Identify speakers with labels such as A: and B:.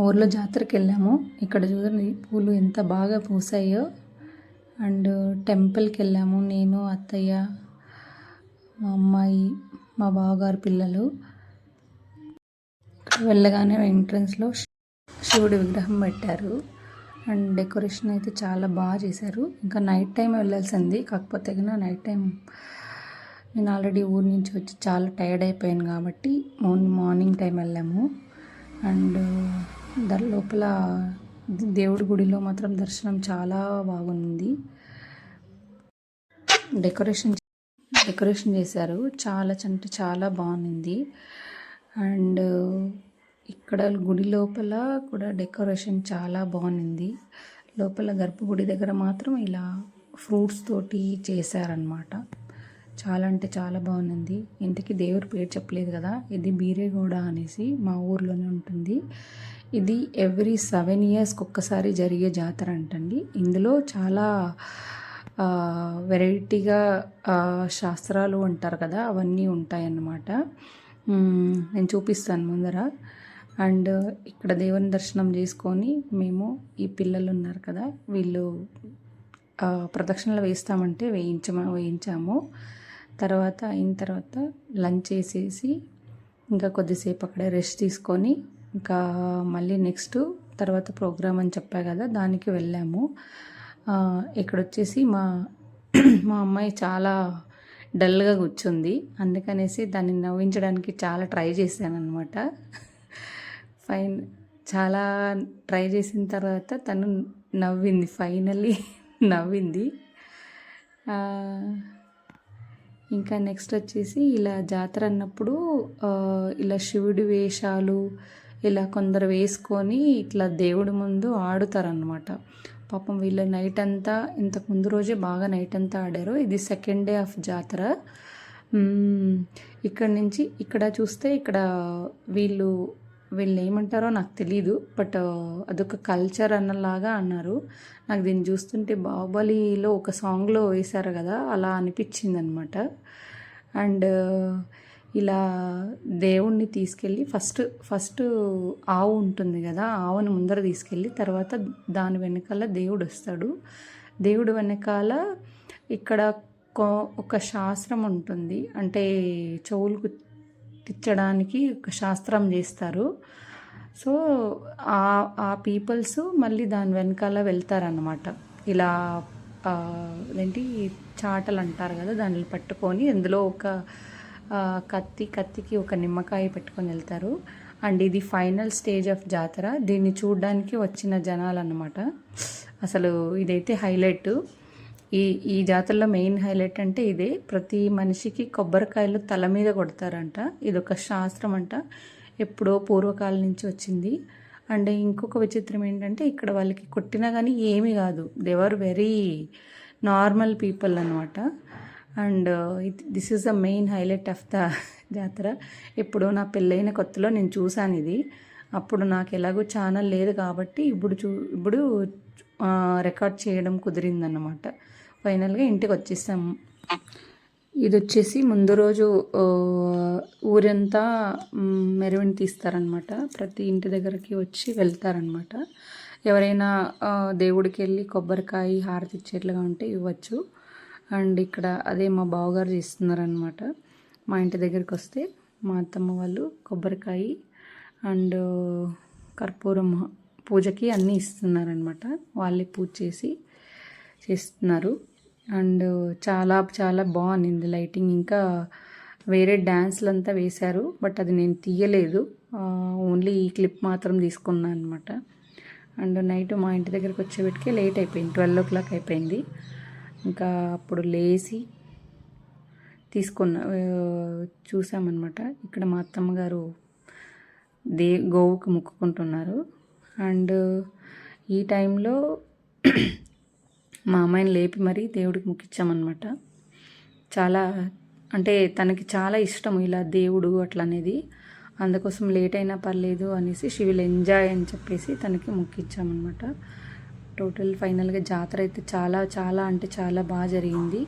A: ఊర్లో జాతరకి వెళ్ళాము. ఇక్కడ చూడండి పూలు ఎంత బాగా పూసాయో. అండ్ టెంపుల్కి వెళ్ళాము, నేను, అత్తయ్య, మా అమ్మాయి, మా బావగారు పిల్లలు. వెళ్ళగానే ఎంట్రన్స్లో శివుడి విగ్రహం పెట్టారు. అండ్ డెకరేషన్ అయితే చాలా బాగా చేశారు. ఇంకా నైట్ టైం వెళ్ళాల్సింది, కాకపోతే నైట్ టైం నేను ఆల్రెడీ ఊరి నుంచి వచ్చి చాలా టైర్డ్ అయిపోయాను కాబట్టి మార్నింగ్ టైం వెళ్ళాము. అండ్ లోపల దేవుడి గుడిలో మాత్రం దర్శనం చాలా బాగుంది. డెకరేషన్ చేశారు, చాలా అంటే చాలా బాగుంది. అండ్ ఇక్కడ గుడి లోపల కూడా డెకరేషన్ చాలా బాగుంది. లోపల గర్భగుడి దగ్గర మాత్రం ఇలా ఫ్రూట్స్ తోటి చేశారనమాట. చాలా అంటే చాలా బాగుంది. ఇంటికి దేవుడి పేరు చెప్పలేదు కదా, ఇది బీరేగూడ అనేసి మా ఊర్లోనే ఉంటుంది. ఇది ఎవ్రీ 7 yearsకి ఒక్కసారి జరిగే జాతర అంటండి. ఇందులో చాలా వెరైటీగా శాస్త్రాలు అంటారు కదా, అవన్నీ ఉంటాయన్నమాట. నేను చూపిస్తాను ముందర. అండ్ ఇక్కడ దేవుని దర్శనం చేసుకొని మేము, ఈ పిల్లలు ఉన్నారు కదా, వీళ్ళు ప్రదక్షిణలు వేస్తామంటే వేయించాము. తర్వాత అయిన తర్వాత లంచ్ చేసేసి ఇంకా కొద్దిసేపు అక్కడే రెస్ట్ తీసుకొని ఇంకా మళ్ళీ నెక్స్ట్ తర్వాత ప్రోగ్రామ్ అని చెప్పా కదా, దానికి వెళ్ళాము. ఇక్కడ వచ్చేసి మా అమ్మాయి చాలా డల్గా కూర్చుంది, అందుకనేసి దాన్ని నవ్వించడానికి చాలా ట్రై చేశాను అనమాట. చాలా ట్రై చేసిన తర్వాత తను నవ్వింది, ఫైనల్లీ నవ్వింది. ఇంకా నెక్స్ట్ వచ్చేసి ఇలా జాతర అన్నప్పుడు ఇలా శివుడి వేషాలు ఇలా కొందరు వేసుకొని ఇట్లా దేవుడి ముందు ఆడుతారనమాట. పాపం వీళ్ళు నైట్ అంతా, ఇంతకు ముందు రోజే బాగా నైట్ అంతా ఆడారు. ఇది 2nd day ఆఫ్ జాతర. ఇక్కడ నుంచి ఇక్కడ చూస్తే ఇక్కడ వీళ్ళు ఏమంటారో నాకు తెలీదు, బట్ అదొక కల్చర్ అన్నలాగా అన్నారు. నాకు దీన్ని చూస్తుంటే బాహుబలిలో ఒక సాంగ్లో వేశారు కదా, అలా అనిపించింది అనమాట. అండ్ ఇలా దేవుణ్ణి తీసుకెళ్ళి ఫస్ట్ ఆవు ఉంటుంది కదా, ఆవుని ముందర తీసుకెళ్ళి తర్వాత దాని వెనకాల దేవుడు వస్తాడు. దేవుడు వెనకాల ఇక్కడ ఒక శాస్త్రం ఉంటుంది, అంటే చెవులకు తెచ్చడానికి ఒక శాస్త్రం చేస్తారు. సో ఆ పీపుల్స్ మళ్ళీ దాని వెనకాల వెళ్తారన్నమాట. ఇలా ఏంటి చాటలు అంటారు కదా, దాన్ని పట్టుకొని అందులో ఒక కత్తికి ఒక నిమ్మకాయ పెట్టుకొని వెళ్తారు. అండ్ ఇది ఫైనల్ స్టేజ్ ఆఫ్ జాతర. దీన్ని చూడడానికి వచ్చిన జనాలు అన్నమాట. అసలు ఇదైతే హైలైట్. ఈ జాతరలో మెయిన్ హైలైట్ అంటే ఇదే. ప్రతి మనిషికి కొబ్బరికాయలు తల మీద కొడతారంట. ఇదొక శాస్త్రం అంట, ఎప్పుడో పూర్వకాలం నుంచి వచ్చింది. అండ్ ఇంకొక విచిత్రం ఏంటంటే ఇక్కడ వాళ్ళకి కొట్టినా కానీ ఏమీ కాదు, they are very normal people అనమాట. And this is the main highlight of the jatara. ఎప్పుడో నా పెళ్ళైన కొత్తలో నేను చూశాను ఇది. అప్పుడు నాకు ఎలాగో ఛానల్ లేదు కాబట్టి ఇప్పుడు రికార్డ్ చేయడం కుదిరిందన్నమాట. ఫైనల్గా ఇంటికి వచ్చేసాము. ఇది వచ్చేసి ముందు రోజు ఊరంతా మెరవని తీస్తారనమాట. ప్రతి ఇంటి దగ్గరికి వచ్చి వెళ్తారనమాట. ఎవరైనా దేవుడికి వెళ్ళి కొబ్బరికాయ హారతి ఇచ్చేట్లుగా ఉంటే ఇవ్వచ్చు. అండ్ ఇక్కడ అదే మా బావగారు చేస్తున్నారనమాట. మా ఇంటి దగ్గరికి వస్తే మా అత్తమ్మ వాళ్ళు కొబ్బరికాయ అండ్ కర్పూరం పూజకి అన్నీ ఇస్తున్నారనమాట. వాళ్ళే పూజ చేస్తున్నారు. అండ్ చాలా చాలా బాగుంది లైటింగ్. ఇంకా వేరే డ్యాన్స్లు అంతా వేశారు, బట్ అది నేను తీయలేదు, ఓన్లీ ఈ క్లిప్ మాత్రం తీసుకున్నాను అనమాట. అండ్ నైట్ మా ఇంటి దగ్గరికి వచ్చేటికి లేట్ అయిపోయింది, 12 o'clock అయిపోయింది. ఇంకా అప్పుడు లేచి చూసామన్నమాట. ఇక్కడ మా అత్తమ్మ గారు గోవుకు మొక్కుకుంటున్నారు. అండ్ ఈ టైంలో మా అమ్మాయిని లేపి మరీ దేవుడికి మొక్కించామన్నమాట. చాలా అంటే తనకి చాలా ఇష్టం ఇలా దేవుడు అట్లా అనేది, అందుకోసం లేట్ అయినా పర్లేదు అనేసి షీ విల్ ఎంజాయ్ అని చెప్పేసి తనకి మొక్కించామన్నమాట. టోటల్ ఫైనల్గా జాతర అయితే చాలా చాలా అంటే చాలా బాగా జరిగింది.